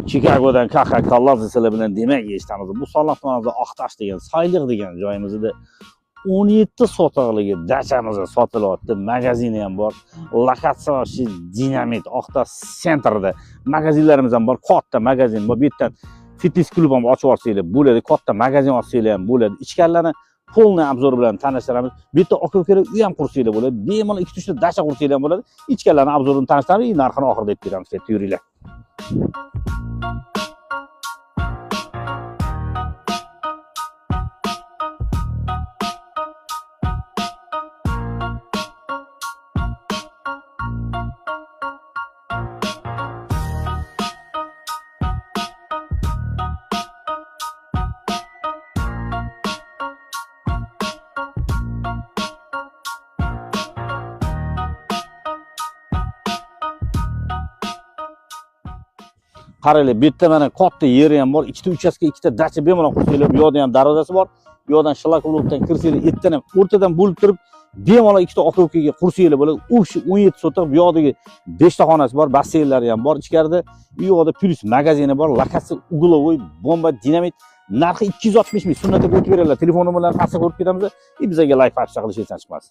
Chicago'dan Kaxa Kallazi sizlar bilan demak eshitamiz. Bu Solnoq tumanida Oqtash degan, Sayliq degan joyimizda 17 sotaqligi dachamiz sotilyapti. Magazini ham bor. Lokatsiya dinamit Oqtash sentrida magazinlarimiz ham bor. Katta magazin bor. Bu yerdan fitness klub ham ochib olsanglar bo'ladi. Katta magazin ochsanglar ham bo'ladi. Ichkarilarni polniy obzor bilan tanishtiramiz. Bu yerda aka-ukalar uy ham qursanglar bo'ladi. Bemalol 2-3 ta dacha qursanglar ham bo'ladi. Ichkarilarni obzorini tanishtiramiz, narxini oxirida aytib beramiz. Ketdi yuringlar. Qaranglar, bu yerda mana katta yeri ham bor. Ikkita uchastka, ikkita dacha bemalol qursanglar. Bu yoqda ham darvozasi bor. Bu yoqdan shlakovlukdan kirsanglar, ertadan ham o'rtadan bo'lib turib, bemalol ikkita aka-ukaga qursanglar bo'ladi. U kishi 17 sotaq, bu yoqdagi 5 ta xonasi bor, basseynlari ham bor. Ichkarida u yoqda plus magazini bor. Lokatsiya uglovoy, bomba, dinamit. Narxi 260 ming. Sunnatga o'tib beradilar. Telefon nomerlarini pastga ko'rib ketamiz. Bizga live farq chiqarishdan chiqmas.